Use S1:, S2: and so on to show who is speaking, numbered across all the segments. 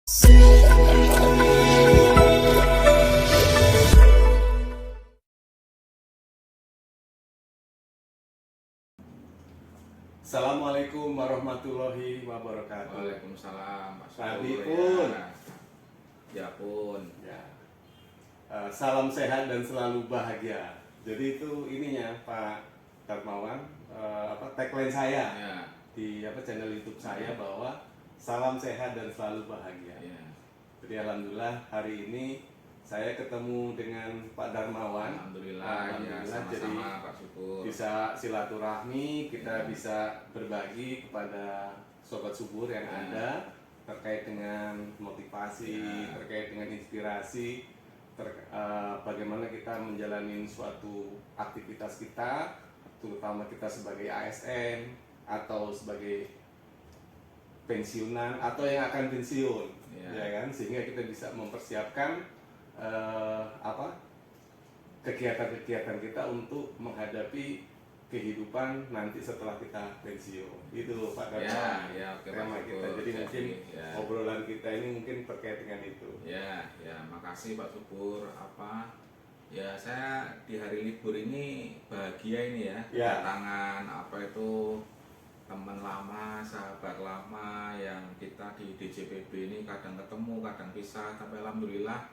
S1: Assalamualaikum warahmatullahi wabarakatuh.
S2: Waalaikumsalam Pak
S1: Tadi
S2: Syukur,
S1: pun.
S2: Ya pun.
S1: Ya. Salam sehat dan selalu bahagia. Jadi itu ininya Pak Darmawan, tagline saya
S2: Ya.
S1: di channel YouTube saya bahwa salam sehat dan selalu bahagia.
S2: Ya.
S1: Jadi alhamdulillah hari ini saya ketemu dengan Pak Darmawan.
S2: Alhamdulillah, ya
S1: jadi
S2: sama-sama Pak Syukur.
S1: bisa silaturahmi, kita bisa berbagi kepada sobat subur yang ada terkait dengan motivasi, terkait dengan inspirasi, bagaimana kita menjalani suatu aktivitas kita, terutama kita sebagai ASN atau sebagai pensiunan atau yang akan pensiun, ya kan, sehingga kita bisa mempersiapkan kegiatan-kegiatan kita untuk menghadapi kehidupan nanti setelah kita pensiun. Itu Pak Darmawan,
S2: oke,
S1: tema
S2: Pak
S1: kita.
S2: Syukur.
S1: Jadi mungkin obrolan kita ini mungkin terkait dengan itu.
S2: Ya, makasih Pak Syukur. Ya saya di hari libur ini bahagia ini ya. Kedatangan teman lama, sahabat lama yang kita di DJPB ini kadang ketemu, kadang pisah, tapi alhamdulillah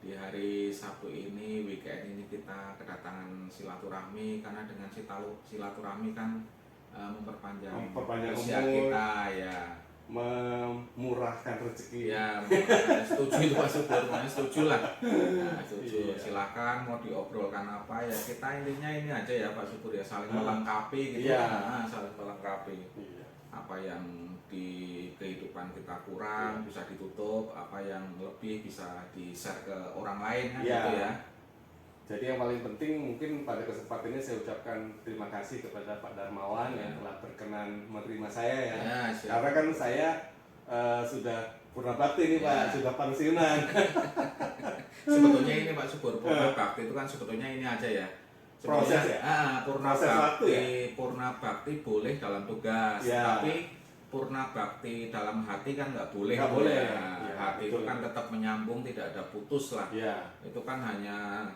S2: di hari Sabtu ini, weekend ini kita kedatangan silaturahmi, karena dengan silaturahmi kan memperpanjang usia kita, ya,
S1: memurahkan rezeki.
S2: Ya, setuju itu Pak Syukur, setuju lah. Setuju. Silakan mau diobrolkan apa ya, kita intinya ini aja ya Pak Syukur ya, saling melengkapi gitu. Saling melengkapi. Apa yang di kehidupan kita kurang bisa ditutup, apa yang lebih bisa di-share ke orang lain kan gitu ya.
S1: Jadi yang paling penting mungkin pada kesempatan ini saya ucapkan terima kasih kepada Pak Darmawan yang telah berkenan menerima saya ya. Karena kan saya sudah purna bakti nih Pak, sudah pensiunan.
S2: Sebetulnya ini Pak Syukur, purna bakti itu kan sebetulnya ini aja ya.
S1: Proses ya?
S2: Purna bakti boleh dalam tugas, tapi purna bakti dalam hati kan nggak boleh. Hati itu kan tetap menyambung, tidak ada putus lah. Itu kan hanya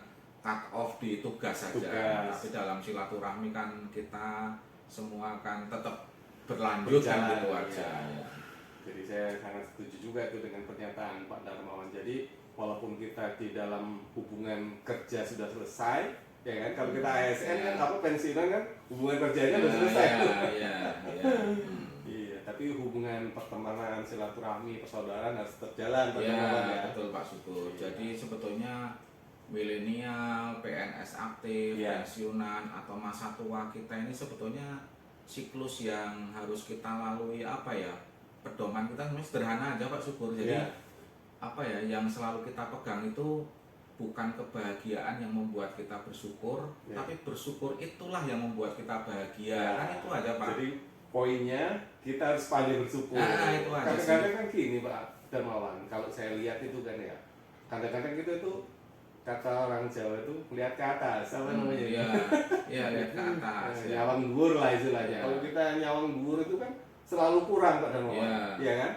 S2: cut off di tugas saja. Tapi dalam silaturahmi kan kita semua kan tetap berlanjut kan gitu aja.
S1: Jadi saya sangat setuju juga itu dengan pernyataan Pak Darmawan. Jadi walaupun kita di dalam hubungan kerja sudah selesai, ya kan, kalau kita ASN kan pensiunan kan hubungan kerjanya sudah selesai. Iya, tapi hubungan pertemanan, silaturahmi, persaudaraan harus tetap jalan.
S2: Betul Pak Syukur. Jadi sebetulnya milenial, PNS aktif, pensiunan atau masa tua kita ini sebetulnya siklus yang harus kita lalui. Pedoman kita sebenarnya sederhana aja Pak Syukur. Jadi yang selalu kita pegang itu bukan kebahagiaan yang membuat kita bersyukur, tapi bersyukur itulah yang membuat kita bahagia. Kan itu aja Pak.
S1: Jadi poinnya kita harus pandai bersyukur.
S2: Itu aja.
S1: Kadang-kadang kan gini Pak Darmawan, kalau saya lihat itu kan ya, kadang-kadang kita itu kata orang Jawa itu lihat ke atas, apa namanya?
S2: Lihat ke atas.
S1: Nyawang dhuwur lah istilahnya. Kalau kita nyawang dhuwur itu kan selalu kurang Pak Darmawan. Iya kan?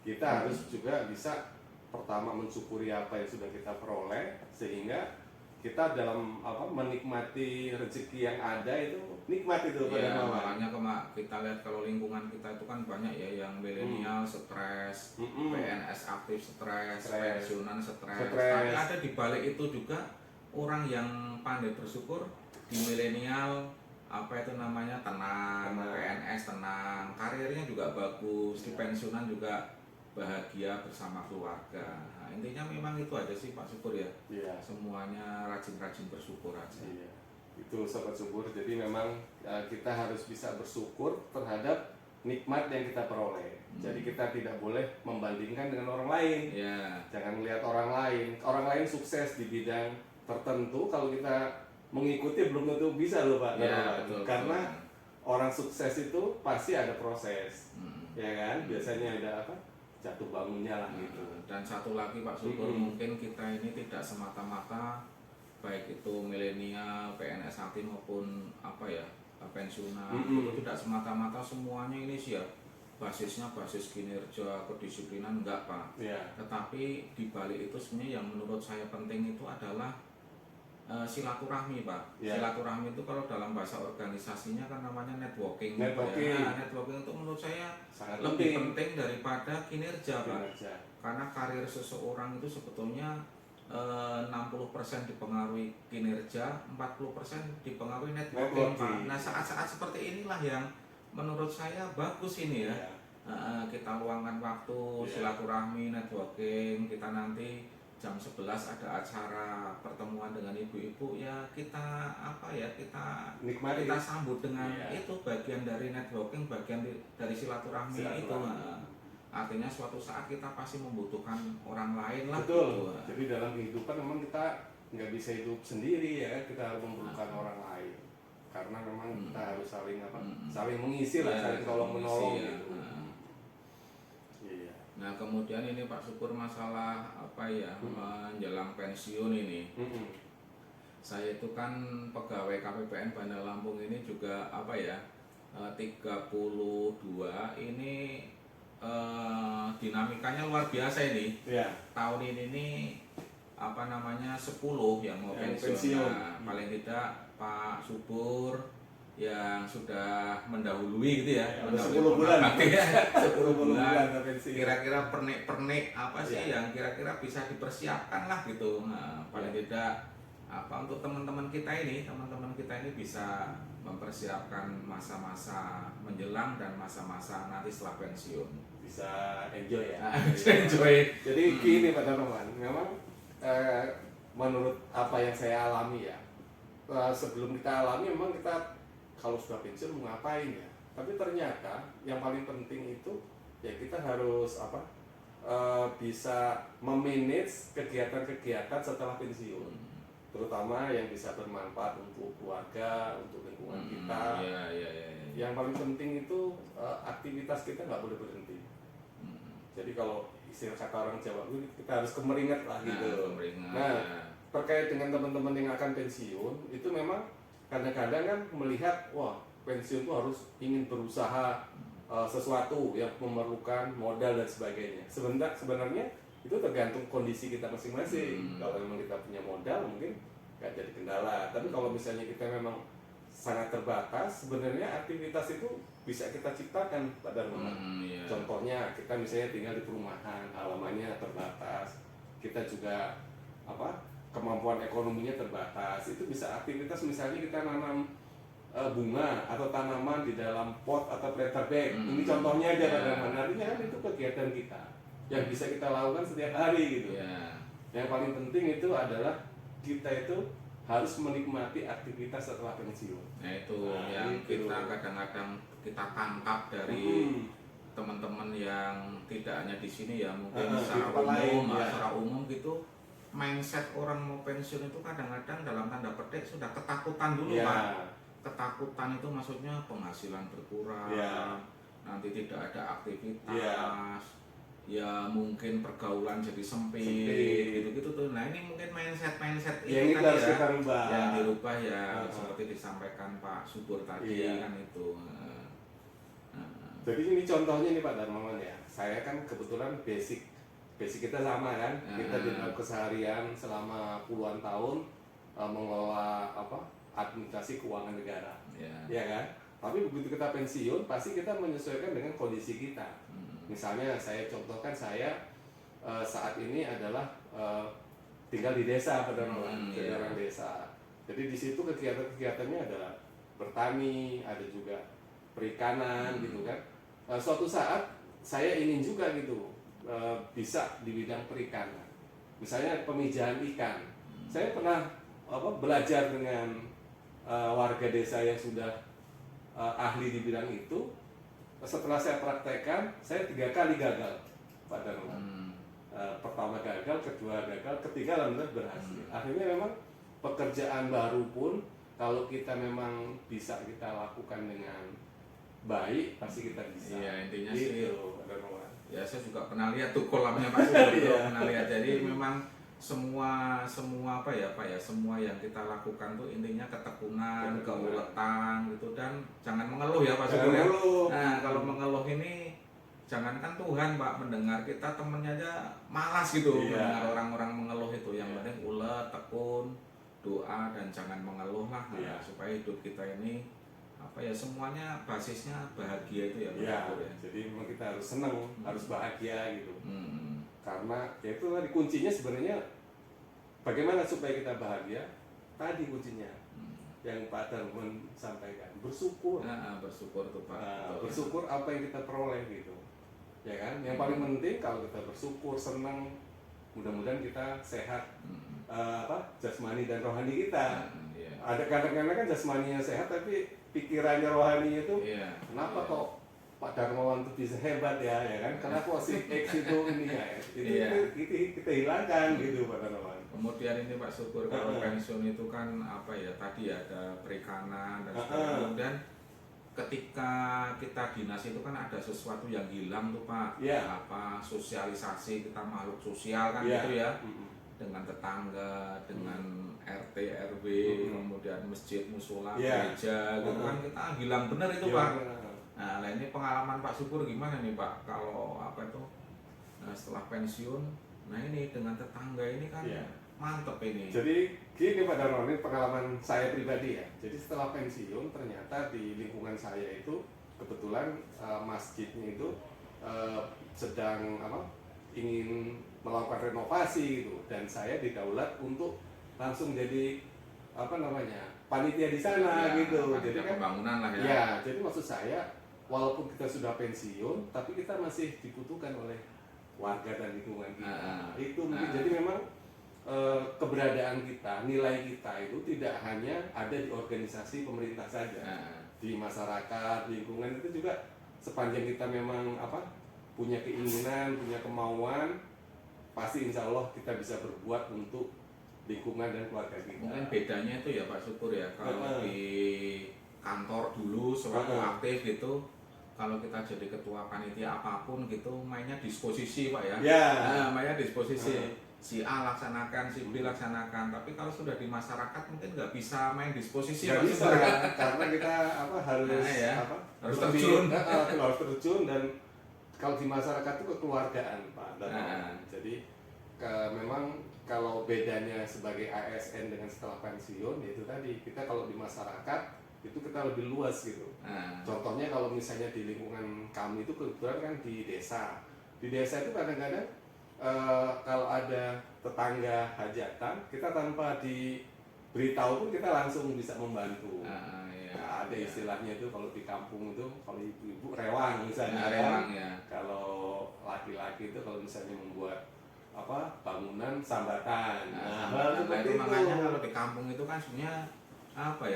S1: Kita harus juga bisa pertama mensyukuri apa yang sudah kita peroleh, sehingga kita dalam menikmati rezeki yang ada itu nikmat itu Pak Darmawan.
S2: Makanya kita lihat kalau lingkungan kita itu kan banyak ya yang milenial stres, PNS aktif stres, pensiunan stres. Tapi ada di balik itu juga orang yang pandai bersyukur. Di milenial tenang, PNS tenang, karirnya juga bagus, di pensiunan juga bahagia bersama keluarga. Nah, intinya memang itu aja sih Pak Syukur ya. Semuanya rajin-rajin bersyukur aja.
S1: Itu sobat subur. Jadi memang kita harus bisa bersyukur terhadap nikmat yang kita peroleh. Jadi kita tidak boleh membandingkan dengan orang lain. Jangan melihat orang lain sukses di bidang tertentu, kalau kita mengikuti belum tentu bisa loh Pak. Karena orang sukses itu pasti ada proses. Ya kan? Biasanya ada jatuh bangunnya lah gitu.
S2: Dan satu lagi Pak Syukur, mungkin kita ini tidak semata-mata baik itu milenial, PNS aktif maupun pensiunan, itu tidak semata-mata semuanya ini siap basisnya basis kinerja, kedisiplinan, enggak Pak. Tetapi di balik itu sebenarnya yang menurut saya penting itu adalah silaturahmi Pak. Silaturahmi itu kalau dalam bahasa organisasinya kan namanya networking. Networking itu menurut saya sangat lebih penting daripada kinerja Pak. Karena karir seseorang itu sebetulnya 60% dipengaruhi kinerja, 40% dipengaruhi networking Pak. Nah saat-saat seperti inilah yang menurut saya bagus ini ya. Kita luangkan waktu silaturahmi, networking, kita nanti jam 11 ada acara pertemuan dengan ibu-ibu ya kita kita nikmati, kita sambut dengan itu bagian dari networking, bagian dari silaturahmi itu. Artinya suatu saat kita pasti membutuhkan orang lain lah.
S1: Betul. Gitu. Jadi dalam kehidupan memang kita nggak bisa hidup sendiri ya, kita harus membutuhkan orang lain. Karena memang kita harus saling saling mengisi lah, saling tolong menolong gitu.
S2: Nah kemudian ini Pak Syukur masalah menjelang pensiun ini. Saya itu kan pegawai KPPN Bandar Lampung ini juga 32 ini dinamikanya luar biasa ini. Tahun ini 10 yang mau pensiun. Nah, paling tidak Pak Subur yang sudah mendahului gitu ya,
S1: 10 bulan.
S2: 10 bulan. Kira-kira pernik-pernik apa sih yang kira-kira bisa dipersiapkan lah gitu. Nah, paling tidak untuk teman-teman kita ini bisa mempersiapkan masa-masa menjelang dan masa-masa nanti setelah pensiun.
S1: Bisa enjoy ya.
S2: Enjoy.
S1: Jadi gini Pak Darmawan, memang menurut apa yang saya alami ya, sebelum kita alami memang kita kalau sudah pensiun mau ngapain ya, tapi ternyata yang paling penting itu ya kita harus bisa memanage kegiatan-kegiatan setelah pensiun, terutama yang bisa bermanfaat untuk keluarga, untuk lingkungan kita. Yang paling penting itu aktivitas kita nggak boleh berhenti. Jadi kalau istilah kata orang Jawa kita harus kemeringat lah gitu. Terkait dengan teman-teman yang akan pensiun itu memang kadang-kadang kan melihat pensiun itu harus ingin berusaha sesuatu yang memerlukan modal dan sebagainya. Sebenarnya itu tergantung kondisi kita masing-masing. Kalau memang kita punya modal mungkin nggak jadi kendala. Tapi kalau misalnya kita memang sangat terbatas, sebenarnya aktivitas itu bisa kita ciptakan pada rumah. Contohnya kita misalnya tinggal di perumahan, halamannya terbatas, kita juga kemampuan ekonominya terbatas, itu bisa aktivitas misalnya kita nanam bunga atau tanaman di dalam pot atau planter bag. Ini contohnya aja artinya kan itu kegiatan kita yang bisa kita lakukan setiap hari gitu. Yang paling penting itu adalah kita itu harus menikmati aktivitas setelah pensiun.
S2: Nah itu yang kita kadang-kadang kita tangkap dari teman-teman yang tidak hanya di sini ya, mungkin secara umum gitu. Mindset orang mau pensiun itu kadang-kadang dalam tanda petik sudah ketakutan dulu Pak. Ketakutan itu maksudnya penghasilan berkurang, nanti tidak ada aktivitas, ya mungkin pergaulan jadi sempit gitu-gitu tuh. Nah ini mungkin mindset
S1: itu tadi
S2: yang dirubah ya, seperti disampaikan Pak Subur tadi kan itu.
S1: Jadi ini contohnya nih Pak Darmawan ya, saya kan kebetulan basic kita sama kan, kita di dalam keseharian selama puluhan tahun mengelola administrasi keuangan negara, ya kan. Tapi begitu kita pensiun, pasti kita menyesuaikan dengan kondisi kita. Misalnya saya contohkan saya saat ini adalah tinggal di desa pada jadi orang desa. Jadi di situ kegiatan-kegiatannya adalah bertani, ada juga perikanan gitu kan. Suatu saat saya ingin juga gitu bisa di bidang perikanan, misalnya pemijahan ikan. Saya pernah belajar dengan warga desa yang sudah ahli di bidang itu. Setelah saya praktekkan, saya 3 kali gagal pada pertama gagal, kedua gagal, ketiga alhamdulillah berhasil. Akhirnya memang pekerjaan baru pun kalau kita memang bisa kita lakukan dengan baik, pasti kita bisa.
S2: Intinya sih ya saya juga pernah lihat tuh kolamnya Pak Subur, pernah lihat. Jadi memang semua semua yang kita lakukan tuh intinya ketekunan, keuletan gitu, dan jangan mengeluh ya Pak Subur ya. Nah kalau mengeluh ini jangankan Tuhan Pak, mendengar kita temennya aja malas gitu. Mendengar orang-orang mengeluh itu. Yang penting ulet, tekun, doa, dan jangan mengeluh lah. Supaya hidup kita ini apa ya, semuanya basisnya bahagia itu ya Pak.
S1: Ya, jadi memang kita harus senang, harus bahagia gitu. Karena ya itu tadi kuncinya sebenarnya bagaimana supaya kita bahagia. Tadi kuncinya yang Pak Darman sampaikan, bersyukur.
S2: Bersyukur tuh Pak.
S1: Bersyukur apa yang kita peroleh gitu. Ya kan? Yang paling penting kalau kita bersyukur, senang, mudah-mudahan kita sehat, jasmani dan rohani kita. Ada kadang-kadang kan jasmaninya sehat tapi pikirannya rohani itu kenapa kok Pak Darmawan itu bisa hebat ya kan? Kenapa si X itu ini ya? Itu kita hilangkan gitu Pak Darmawan.
S2: Kemudian ini Pak Syukur, kalau pensiun itu kan apa ya, tadi ada perikanan dan sebagainya. Kemudian ketika kita dinas itu kan ada sesuatu yang hilang tuh Pak. Apa sosialisasi, kita makhluk sosial kan gitu ya. Dengan tetangga, dengan RT, RW, kemudian masjid, musola, gereja gitu kan, kita hilang benar itu Pak. Nah ini pengalaman Pak Syukur gimana nih Pak, kalau apa itu setelah pensiun, nah ini dengan tetangga ini kan mantep ini.
S1: Jadi gini Pak Darmawan, ini pengalaman saya pribadi ya. Jadi setelah pensiun ternyata di lingkungan saya itu kebetulan masjidnya itu sedang ingin melakukan renovasi gitu, dan saya didaulat untuk langsung jadi panitia di sana gitu. Jadi kan
S2: pembangunan lah ya.
S1: Ya, jadi maksud saya walaupun kita sudah pensiun tapi kita masih dibutuhkan oleh warga dan lingkungan kita. Itu mungkin jadi memang keberadaan kita, nilai kita itu tidak hanya ada di organisasi pemerintah saja, di masyarakat, lingkungan itu juga. Sepanjang kita memang punya keinginan, punya kemauan, pasti insya Allah kita bisa berbuat untuk lingkungan dan keluarga kita.
S2: Mungkin bedanya itu ya Pak Syukur ya, kalau di kantor dulu sewaktu aktif gitu, kalau kita jadi ketua panitia apapun gitu, mainnya disposisi Pak ya. Mainnya disposisi. Si A laksanakan, si B laksanakan. Tapi kalau sudah di masyarakat mungkin nggak bisa main disposisi.
S1: Nggak bisa, karena kita harus terjun. Harus terjun, dan kalau di masyarakat itu kekeluargaan Pak. Jadi memang kalau bedanya sebagai ASN dengan setelah pensiun, yaitu tadi kita kalau di masyarakat itu kita lebih luas gitu. Contohnya kalau misalnya di lingkungan kami itu kebetulan kan di desa. Di desa itu kadang-kadang kalau ada tetangga hajatan, kita tanpa diberitahu pun kita langsung bisa membantu. Ada istilahnya itu kalau di kampung itu, kalau ibu-ibu rewang misalnya. Kalau laki-laki itu kalau misalnya membuat bangunan sambatan.
S2: Itu makanya kalau di kampung itu kan sebenarnya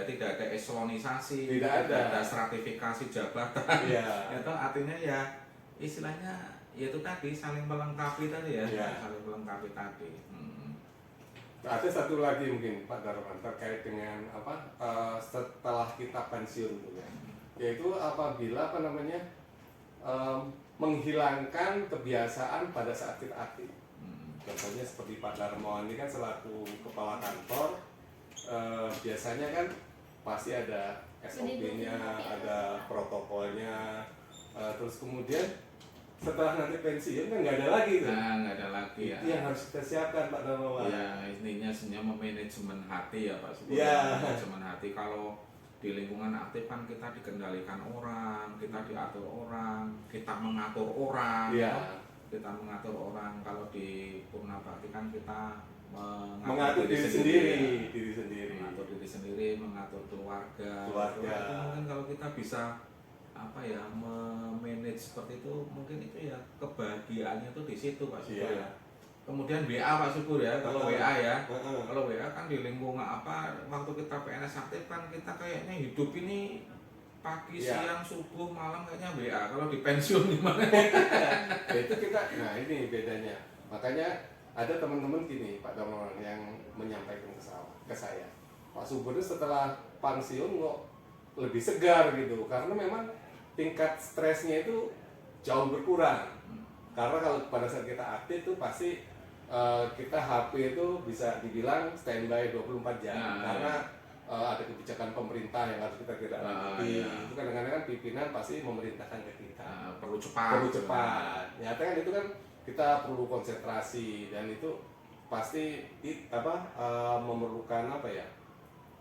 S2: tidak ada eselonisasi, tidak ada stratifikasi jabatan. Itu artinya ya istilahnya itu tadi saling melengkapi tadi ya. Saling melengkapi tadi.
S1: Ada satu lagi mungkin Pak Darman terkait dengan setelah kita pensiun itu ya, yaitu apabila menghilangkan kebiasaan pada saat kita aktif. Contohnya seperti Pak Darmawan ini kan selaku kepala kantor, biasanya kan pasti ada SOP-nya, ada protokolnya, terus kemudian setelah nanti pensiun kan nggak ada lagi tuh.
S2: Nggak ada lagi
S1: ya. Itu yang harus kita siapkan Pak Darmawan.
S2: Ya, intinya sebenarnya memanajemen hati ya Pak. Manajemen hati. Kalau di lingkungan aktif kan kita dikendalikan orang, kita diatur orang, kita mengatur orang. Kita mengatur orang. Kalau di Purna Bakti kan kita mengatur diri sendiri. Mengatur diri sendiri, mengatur keluarga. Itu mungkin kalau kita bisa memanage seperti itu, mungkin itu ya kebahagiaannya tuh di situ Pak Syukur ya. Kemudian WA Pak Syukur ya, kalau WA ya, kalau WA kan di lingkungan waktu kita PNS aktif kan kita kayaknya hidup ini pagi, siang, subuh, malam kayaknya WA. Kalau di pensiun gimana?
S1: Itu kita, nah ini bedanya. Makanya ada teman-teman gini Pak Darmawan yang menyampaikan ke saya, Pak Syukur itu setelah pensiun kok lebih segar gitu, karena memang tingkat stresnya itu jauh berkurang. Karena kalau pada saat kita aktif itu pasti kita HP itu bisa dibilang standby 24 jam. Karena ada kebijakan pemerintah yang harus kita tidak lanjuti. Itu kadang-kadang kan pimpinan pasti memerintahkan ke kita.
S2: Perlu cepat.
S1: Nyata kan itu kan kita perlu konsentrasi dan itu pasti memerlukan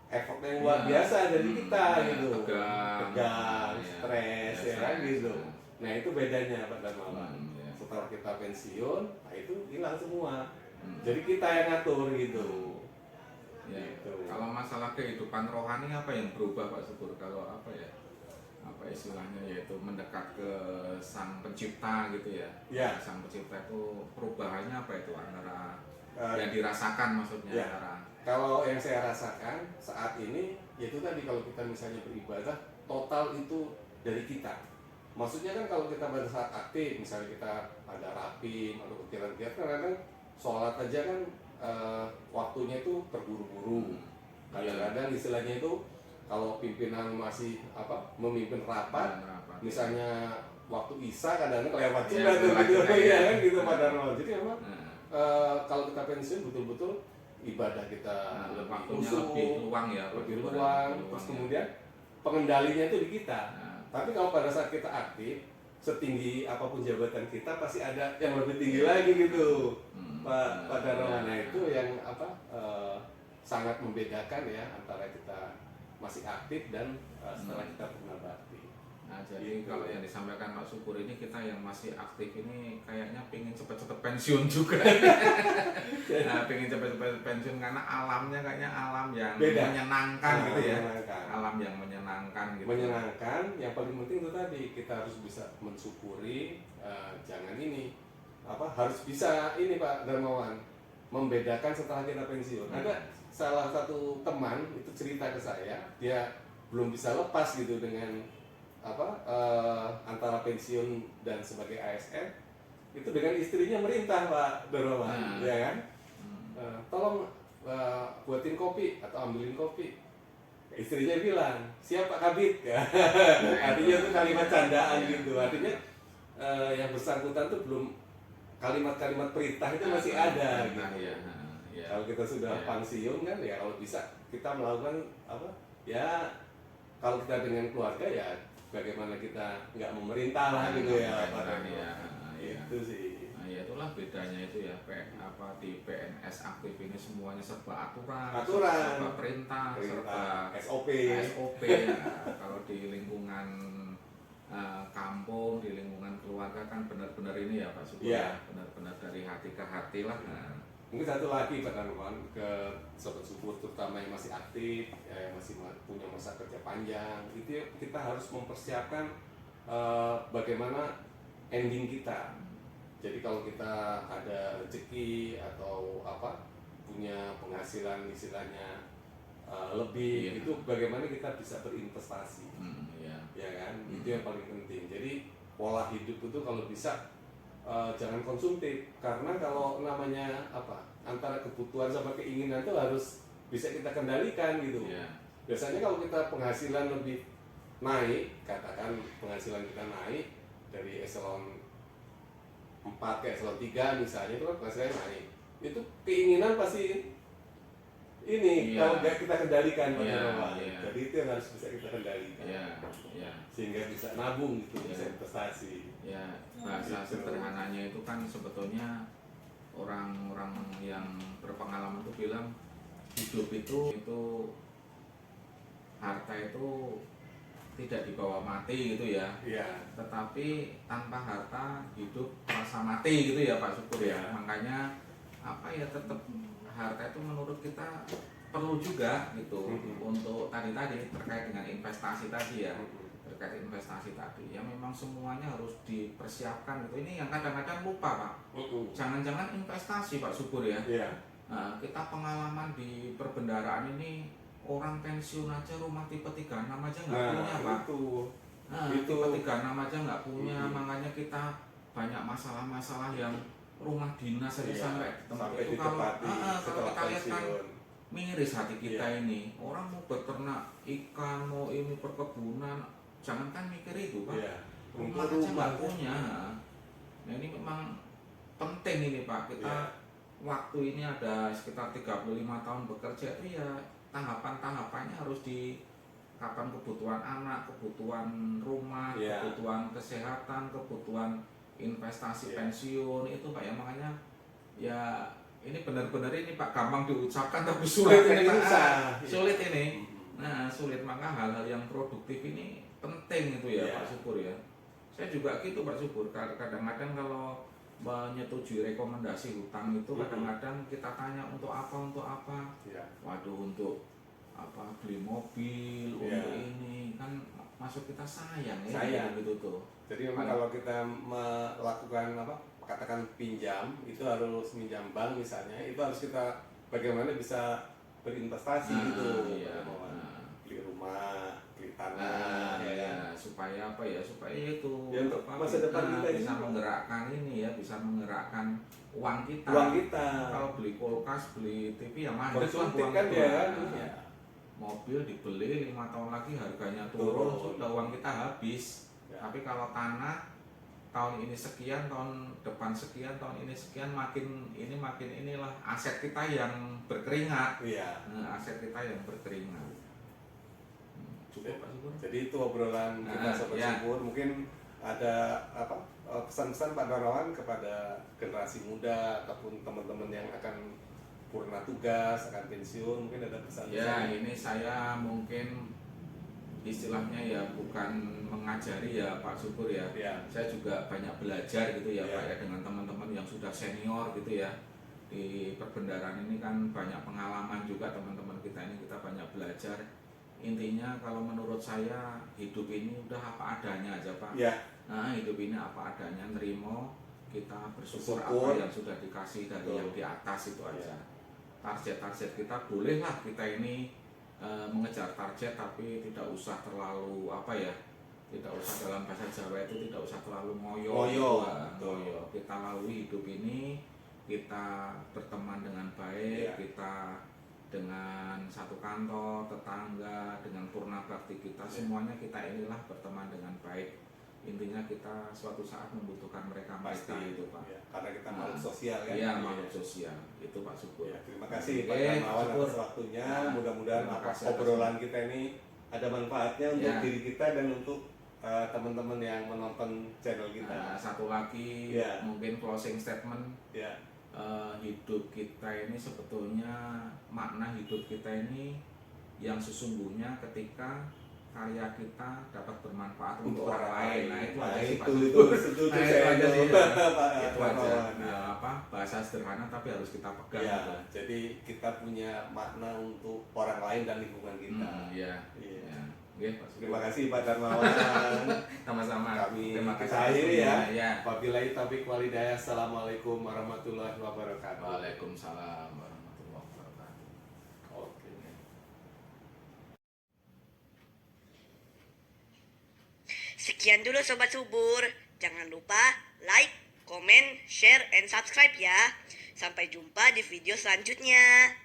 S1: effort yang luar biasa dari kita gitu. Tegang, stres ya kan gitu. Nah itu bedanya Pak Darmawan. Setelah kita pensiun, nah itu hilang semua. Jadi kita yang ngatur gitu.
S2: Ya, gitu. Kalau masalah kehidupan rohani apa yang berubah Pak Syukur? Kalau apa istilahnya yaitu mendekat ke Sang Pencipta gitu ya. Sang Pencipta itu perubahannya apa itu antara yang dirasakan maksudnya antara.
S1: Kalau yang saya rasakan saat ini yaitu tadi kalau kita misalnya beribadah total itu dari kita. Maksudnya kan kalau kita pada saat aktif misalnya kita ada rapim atau kegiatan-kegiatan kadang-kadang sholat aja kan waktunya itu terburu-buru. Kadang-kadang istilahnya itu kalau pimpinan masih memimpin rapat, misalnya waktu Isya kadang-kadang kelewat juga tuh gitu ya kan gitu Pak Darmawan. Jadi memang kalau kita pensiun betul-betul ibadah kita
S2: lebih luang ya,
S1: lebih luang. Terus kemudian pengendalinya itu di kita. Tapi kalau pada saat kita aktif, setinggi apapun jabatan kita pasti ada yang lebih tinggi lagi gitu. Pak Darmawan itu yang sangat membedakan ya antara kita masih aktif dan setelah kita pernah bakti.
S2: Nah, jadi kalau yang disampaikan Pak Syukur ini kita yang masih aktif ini kayaknya pengen cepet-cepet pensiun juga. Nah, pengen cepet-cepet pensiun karena alamnya kayaknya alam yang menyenangkan gitu ya. Alam yang menyenangkan gitu.
S1: Menyenangkan, yang paling penting itu tadi kita harus bisa mensyukuri, jangan harus bisa Pak Darmawan membedakan setelah kita pensiun. Ada salah satu teman itu cerita ke saya, dia belum bisa lepas gitu dengan antara pensiun dan sebagai ASN itu dengan istrinya merintah Pak Darmawan, ya kan? Tolong buatin kopi atau ambilin kopi. Istrinya bilang, siap Pak Kabit. Artinya itu kalimat candaan gitu. Artinya yang bersangkutan tuh belum kalimat-kalimat perintah itu masih ada gitu. Kalau kita sudah pensiun kan ya kalau bisa kita melakukan kalau kita dengan keluarga ya bagaimana kita nggak memerintah lah gitu ya Pak Darmawan. Itu sih.
S2: Nah, ya itulah bedanya itu ya di PNS aktif ini semuanya serba aturan, serba perintah, serba
S1: SOP.
S2: Ya. Kalau di lingkungan kampung, di lingkungan keluarga kan benar-benar ini ya Pak Syukur, benar-benar dari hati ke hati lah.
S1: Mungkin satu lagi Pak Darmawan ke Sobat Syukur terutama yang masih aktif, yang masih punya masa kerja panjang, itu kita harus mempersiapkan bagaimana ending kita. Jadi kalau kita ada rezeki atau punya penghasilan istilahnya lebih, itu bagaimana kita bisa berinvestasi, ya kan? Itu yang paling penting. Jadi pola hidup itu kalau bisa jangan konsumtif, karena kalau namanya antara kebutuhan sama keinginan itu harus bisa kita kendalikan gitu. Biasanya kalau kita penghasilan lebih naik, katakan penghasilan kita naik dari eselon 4 ke eselon 3 misalnya, itu kan penghasilan naik, itu keinginan pasti kalau nggak kita kendalikan jadi itu yang harus bisa kita kendalikan sehingga bisa nabung gitu, bisa investasi.
S2: Bahasa sederhananya itu kan sebetulnya orang-orang yang berpengalaman itu bilang hidup itu harta itu tidak dibawa mati gitu ya. Tetapi tanpa harta hidup terasa mati gitu ya Pak Syukur ya. Makanya tetap harta itu menurut kita perlu juga gitu untuk tadi terkait dengan investasi tadi ya. Terkait investasi tadi ya memang semuanya harus dipersiapkan gitu. Ini yang kadang-kadang lupa Pak. Jangan-jangan investasi Pak Syukur ya. Nah, kita pengalaman di perbendaharaan ini orang pensiun aja rumah tipe 36 aja nggak punya Pak. Tipe 36 aja nggak punya, makanya kita banyak masalah-masalah yang rumah dinas saja sampai tempat itu kalau kita lihat kan miris hati kita ini. Orang mau beternak ikan, mau ini perkebunan, jangankan mikir itu Pak. Rumah aja nggak punya. Nah ini memang penting ini Pak, kita waktu ini ada sekitar 35 tahun bekerja itu ya tahapan-tahapannya harus di kapan kebutuhan anak, kebutuhan rumah, kebutuhan kesehatan, kebutuhan investasi pensiun itu Pak ya, makanya ya ini benar-benar ini Pak gampang diucapkan tapi sulit ini Pak. Sulit ini. Nah, sulit, maka hal-hal yang produktif ini penting itu ya Pak Syukur ya. Saya juga gitu Pak Syukur. Kadang-kadang kalau menyetujui rekomendasi hutang itu kadang-kadang kita tanya untuk apa? Waduh, untuk apa, beli mobil, untuk ini kan masuk kita sayang ya gitu tuh.
S1: Jadi memang kalau kita melakukan apa, katakan pinjam, itu harus minjam bank misalnya, itu harus kita bagaimana bisa berinvestasi beli rumah, beli tanah,
S2: supaya apa ya, supaya itu
S1: untuk masa depan kita
S2: bisa menggerakkan ini ya, bisa menggerakkan uang kita. Kalau beli kulkas, beli TV yang mandek lah uang
S1: kan
S2: itu.
S1: Mobil
S2: dibeli 5 tahun lagi harganya turun, sudah uang kita habis. Tapi kalau tanah tahun ini sekian, tahun depan sekian, tahun ini sekian, makin inilah aset kita yang berkeringat. Aset kita yang berkeringat. Cukup Pak Syukur.
S1: Jadi itu obrolan kita Sobat Syukur. Mungkin ada apa pesan-pesan Pak Darmawan kepada generasi muda ataupun teman-teman yang akan purna tugas, akan pensiun, mungkin ada pesan-pesan.
S2: Ya, ini saya mungkin istilahnya ya bukan mengajari ya Pak Syukur ya. Saya juga banyak belajar gitu ya Pak ya, dengan teman-teman yang sudah senior gitu ya. Di perbendaharaan ini kan banyak pengalaman juga teman-teman kita ini, kita banyak belajar. Intinya kalau menurut saya hidup ini udah apa adanya aja Pak. Nah, hidup ini apa adanya, nerimo, kita bersyukur apa yang sudah dikasih dari yang di atas itu aja. Target-target kita bolehlah kita ini mengejar target, tapi tidak usah terlalu apa ya, tidak usah dalam bahasa Jawa itu tidak usah terlalu ngoyo. Kita lalui hidup ini, kita berteman dengan baik, kita dengan satu kantor, tetangga, dengan purna bakti kita, semuanya kita inilah berteman dengan baik. Intinya kita suatu saat membutuhkan mereka itu Pak.
S1: Karena kita makhluk sosial kan.
S2: Iya, makhluk sosial. Itu Pak Syukur.
S1: Terima kasih Pak Darmawan atas waktunya. Mudah-mudahan obrolan kita ini ada manfaatnya untuk diri kita dan untuk teman-teman yang menonton channel kita.
S2: Satu lagi mungkin closing statement. Hidup kita ini sebetulnya, makna hidup kita ini yang sesungguhnya ketika karya kita dapat bermanfaat untuk orang lain. Nah itu aja sih Pak Syukur. Itu aja sih. Itu aja. Bahasa sederhana tapi harus kita pegang.
S1: Jadi kita punya makna untuk orang lain dan lingkungan kita. Terima kasih Pak Darmawan.
S2: Sama-sama.
S1: Terima kasih. Akhiri ya. Wabillahi taufiq wal hidayah. Assalamualaikum warahmatullahi wabarakatuh.
S2: Waalaikumsalam warahmatullahi wabarakatuh.
S1: Oke.
S3: Sekian dulu Sobat Subur. Jangan lupa like, komen, share, and subscribe ya. Sampai jumpa di video selanjutnya.